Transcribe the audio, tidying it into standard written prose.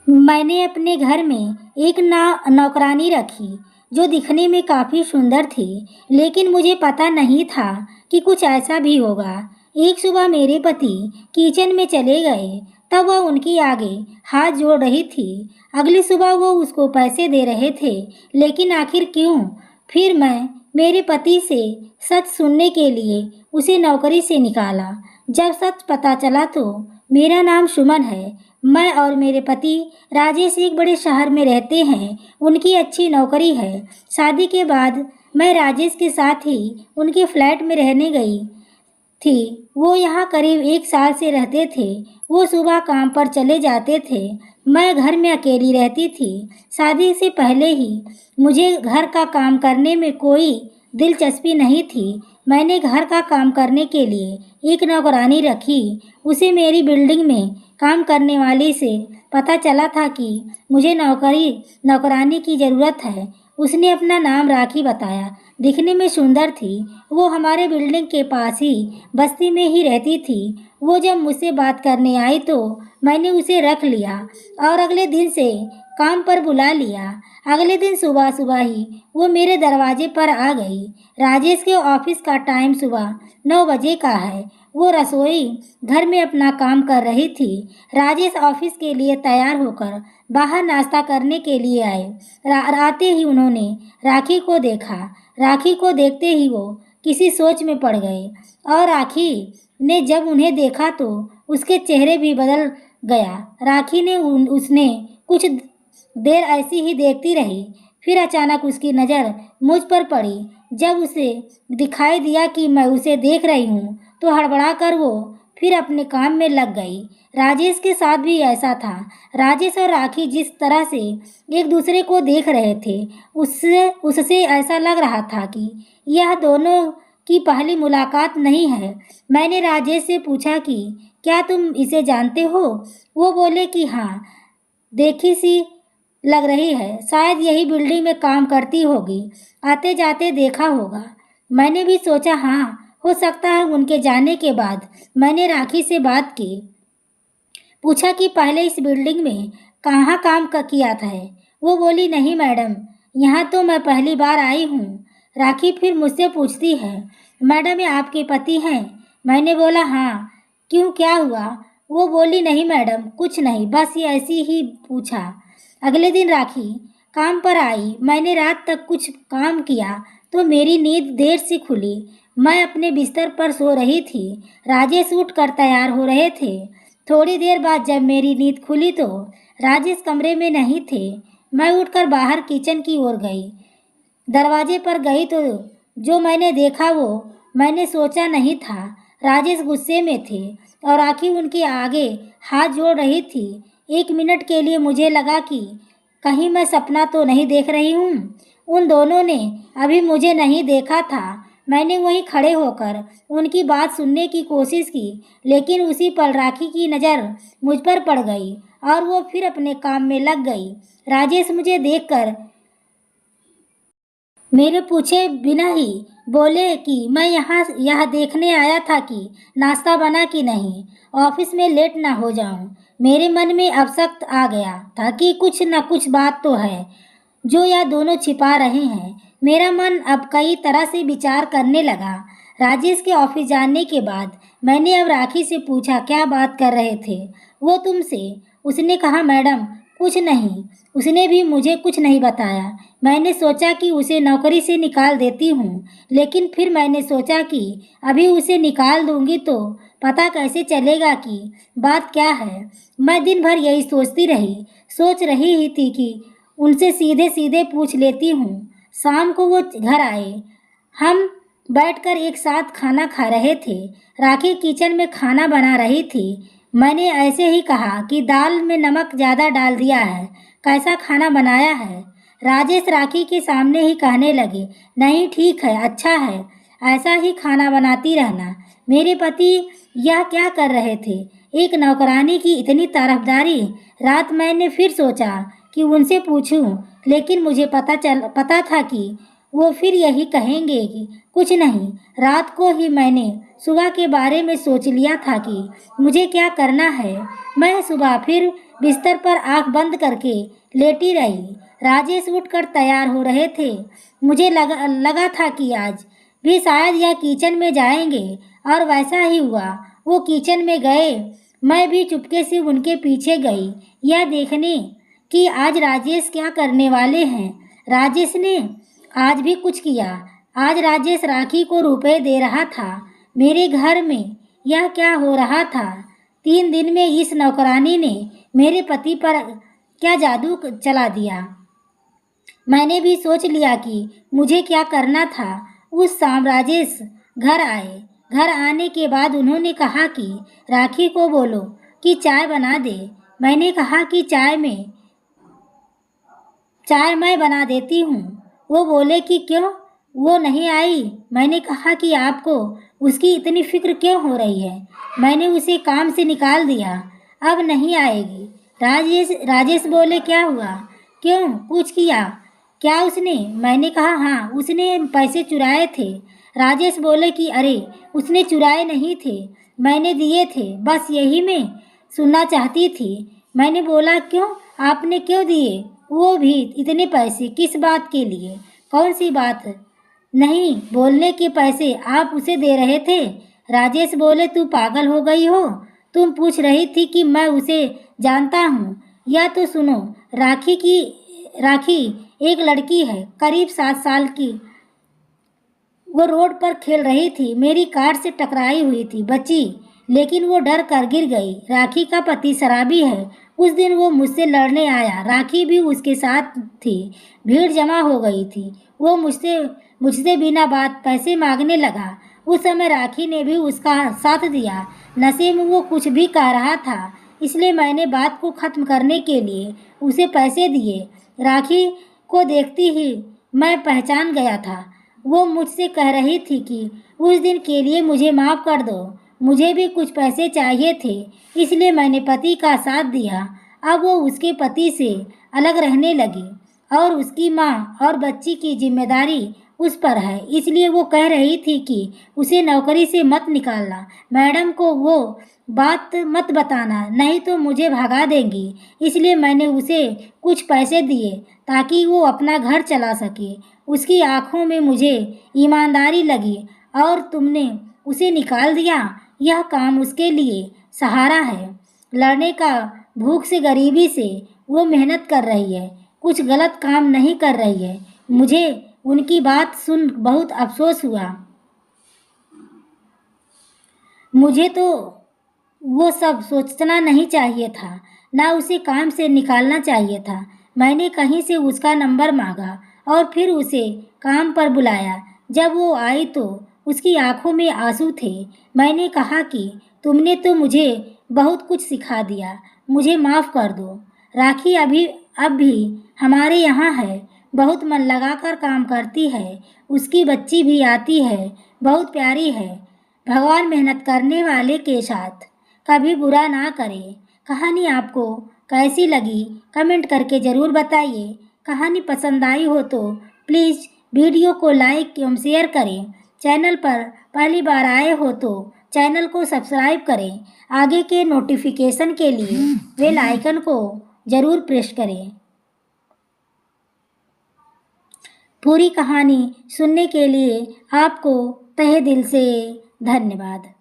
मैंने अपने घर में एक नौकरानी रखी जो दिखने में काफ़ी सुंदर थी, लेकिन मुझे पता नहीं था कि कुछ ऐसा भी होगा। एक सुबह मेरे पति किचन में चले गए, तब वह उनकी आगे हाथ जोड़ रही थी। अगली सुबह वो उसको पैसे दे रहे थे, लेकिन आखिर क्यों? फिर मैं मेरे पति से सच सुनने के लिए उसे नौकरी से निकाला। जब सच पता चला तो मेरा नाम सुमन है। मैं और मेरे पति राजेश एक बड़े शहर में रहते हैं। उनकी अच्छी नौकरी है। शादी के बाद मैं राजेश के साथ ही उनके फ्लैट में रहने गई थी। वो यहाँ करीब 1 साल से रहते थे। वो सुबह काम पर चले जाते थे। मैं घर में अकेली रहती थी। शादी से पहले ही मुझे घर का काम करने में कोई दिलचस्पी नहीं थी। मैंने घर का काम करने के लिए एक नौकरानी रखी। उसे मेरी बिल्डिंग में काम करने वाली से पता चला था कि मुझे नौकरानी की ज़रूरत है। उसने अपना नाम राखी बताया। दिखने में सुंदर थी। वो हमारे बिल्डिंग के पास ही बस्ती में ही रहती थी। वो जब मुझसे बात करने आई तो मैंने उसे रख लिया और अगले दिन से काम पर बुला लिया। अगले दिन सुबह सुबह ही वो मेरे दरवाजे पर आ गई। राजेश के ऑफिस का टाइम सुबह 9 बजे का है। वो रसोई घर में अपना काम कर रही थी। राजेश ऑफिस के लिए तैयार होकर बाहर नाश्ता करने के लिए आए। आते ही उन्होंने राखी को देखा। राखी को देखते ही वो किसी सोच में पड़ गए और राखी ने जब उन्हें देखा तो उसके चेहरे भी बदल गया। राखी ने उसने कुछ देर ऐसी ही देखती रही। फिर अचानक उसकी नज़र मुझ पर पड़ी। जब उसे दिखाई दिया कि मैं उसे देख रही हूँ तो हड़बड़ा कर वो फिर अपने काम में लग गई। राजेश के साथ भी ऐसा था। राजेश और राखी जिस तरह से एक दूसरे को देख रहे थे, उससे ऐसा लग रहा था कि यह दोनों की पहली मुलाकात नहीं है। मैंने राजेश से पूछा कि क्या तुम इसे जानते हो? वो बोले कि हाँ, देखी सी लग रही है। शायद यही बिल्डिंग में काम करती होगी। आते जाते देखा होगा। मैंने भी सोचा हाँ, हो सकता है। उनके जाने के बाद मैंने राखी से बात की। पूछा कि पहले इस बिल्डिंग में कहाँ काम किया था। वो बोली नहीं मैडम, यहाँ तो मैं पहली बार आई हूँ। राखी फिर मुझसे पूछती है, मैडम ये आपके पति हैं? मैंने बोला हाँ। क्यों, क्या हुआ? वो बोली नहीं मैडम, कुछ नहीं, बस ये ऐसी ही पूछा। अगले दिन राखी काम पर आई। मैंने रात तक कुछ काम किया तो मेरी नींद देर से खुली। मैं अपने बिस्तर पर सो रही थी। राजेश उठकर तैयार हो रहे थे। थोड़ी देर बाद जब मेरी नींद खुली तो राजेश कमरे में नहीं थे। मैं उठकर बाहर किचन की ओर गई। दरवाजे पर गई तो जो मैंने देखा वो मैंने सोचा नहीं था। राजेश गुस्से में थे और राखी उनके आगे हाथ जोड़ रही थी। 1 मिनट के लिए मुझे लगा कि कहीं मैं सपना तो नहीं देख रही हूँ। उन दोनों ने अभी मुझे नहीं देखा था। मैंने वहीं खड़े होकर उनकी बात सुनने की कोशिश की, लेकिन उसी पल राखी की नज़र मुझ पर पड़ गई और वो फिर अपने काम में लग गई। राजेश मुझे देखकर मेरे पूछे बिना ही बोले कि मैं यहाँ यह देखने आया था कि नाश्ता बना कि नहीं, ऑफिस में लेट ना हो जाऊँ। मेरे मन में अब शक आ गया था कि कुछ न कुछ बात तो है जो यह दोनों छिपा रहे हैं। मेरा मन अब कई तरह से विचार करने लगा। राजेश के ऑफिस जाने के बाद मैंने अब राखी से पूछा क्या बात कर रहे थे वो तुमसे? उसने कहा मैडम कुछ नहीं। उसने भी मुझे कुछ नहीं बताया। मैंने सोचा कि उसे नौकरी से निकाल देती हूँ, लेकिन फिर मैंने सोचा कि अभी उसे निकाल दूंगी तो पता कैसे चलेगा कि बात क्या है। मैं दिन भर यही सोच रही ही थी कि उनसे सीधे सीधे पूछ लेती हूँ। शाम को वो घर आए। हम बैठकर एक साथ खाना खा रहे थे। राखी किचन में खाना बना रही थी। मैंने ऐसे ही कहा कि दाल में नमक ज़्यादा डाल दिया है, कैसा खाना बनाया है? राजेश राखी के सामने ही कहने लगे, नहीं ठीक है, अच्छा है, ऐसा ही खाना बनाती रहना। मेरे पति यह क्या कर रहे थे? एक नौकरानी की इतनी तरफदारी। रात मैंने फिर सोचा कि उनसे पूछूं, लेकिन मुझे पता था कि वो फिर यही कहेंगे कि कुछ नहीं। रात को ही मैंने सुबह के बारे में सोच लिया था कि मुझे क्या करना है। मैं सुबह फिर बिस्तर पर आंख बंद करके लेटी रही। राजेश उठकर तैयार हो रहे थे। मुझे लगा था कि आज भी शायद यह किचन में जाएंगे, और वैसा ही हुआ। वो किचन में गए। मैं भी चुपके से उनके पीछे गई, यह देखने कि आज राजेश क्या करने वाले हैं। राजेश ने आज भी कुछ किया। आज राजेश राखी को रुपए दे रहा था। मेरे घर में यह क्या हो रहा था? 3 दिन में इस नौकरानी ने मेरे पति पर क्या जादू चला दिया। मैंने भी सोच लिया कि मुझे क्या करना था। उस शाम राजेश घर आए। घर आने के बाद उन्होंने कहा कि राखी को बोलो कि चाय बना दे। मैंने कहा कि चाय मैं बना देती हूँ। वो बोले कि क्यों, वो नहीं आई? मैंने कहा कि आपको उसकी इतनी फिक्र क्यों हो रही है? मैंने उसे काम से निकाल दिया, अब नहीं आएगी। राजेश बोले क्या हुआ, क्यों, कुछ किया क्या उसने? मैंने कहा हाँ, उसने पैसे चुराए थे। राजेश बोले कि अरे, उसने चुराए नहीं थे, मैंने दिए थे, बस यही मैं सुनना चाहती थी। मैंने बोला क्यों, आपने क्यों दिए? वो भी इतने पैसे किस बात के लिए? कौन सी बात? नहीं, बोलने के पैसे आप उसे दे रहे थे। राजेश बोले तू पागल हो गई हो? तुम पूछ रही थी कि मैं उसे जानता हूँ। या तो सुनो, राखी एक लड़की है, करीब 7 साल की। वो रोड पर खेल रही थी, मेरी कार से टकराई हुई थी, बची, लेकिन वो डर कर गिर गई। राखी का पति शराबी है। उस दिन वो मुझसे लड़ने आया, राखी भी उसके साथ थी। भीड़ जमा हो गई थी। वो मुझसे बिना बात पैसे मांगने लगा। उस समय राखी ने भी उसका साथ दिया। नशे में वो कुछ भी कह रहा था, इसलिए मैंने बात को ख़त्म करने के लिए उसे पैसे दिए। राखी को देखती ही मैं पहचान गया था। वो मुझसे कह रही थी कि उस दिन के लिए मुझे माफ़ कर दो। मुझे भी कुछ पैसे चाहिए थे, इसलिए मैंने पति का साथ दिया। अब वो उसके पति से अलग रहने लगी और उसकी माँ और बच्ची की जिम्मेदारी उस पर है, इसलिए वो कह रही थी कि उसे नौकरी से मत निकालना। मैडम को वो बात मत बताना, नहीं तो मुझे भगा देंगी। इसलिए मैंने उसे कुछ पैसे दिए ताकि वो अपना घर चला सके। उसकी आंखों में मुझे ईमानदारी लगी और तुमने उसे निकाल दिया। यह काम उसके लिए सहारा है। लड़ने का भूख से, गरीबी से वो मेहनत कर रही है, कुछ गलत काम नहीं कर रही है। मुझे उनकी बात सुन बहुत अफसोस हुआ। मुझे तो वो सब सोचना नहीं चाहिए था, ना उसे काम से निकालना चाहिए था। मैंने कहीं से उसका नंबर मांगा और फिर उसे काम पर बुलाया। जब वो आई तो उसकी आंखों में आंसू थे। मैंने कहा कि तुमने तो मुझे बहुत कुछ सिखा दिया, मुझे माफ़ कर दो। राखी अब भी हमारे यहाँ है, बहुत मन लगाकर काम करती है। उसकी बच्ची भी आती है, बहुत प्यारी है। भगवान मेहनत करने वाले के साथ कभी बुरा ना करे। कहानी आपको कैसी लगी कमेंट करके ज़रूर बताइए। कहानी पसंद आई हो तो प्लीज़ वीडियो को लाइक एवं शेयर करें। चैनल पर पहली बार आए हो तो चैनल को सब्सक्राइब करें। आगे के नोटिफिकेशन के लिए बेल आइकन को ज़रूर प्रेस करें। पूरी कहानी सुनने के लिए आपको तहे दिल से धन्यवाद।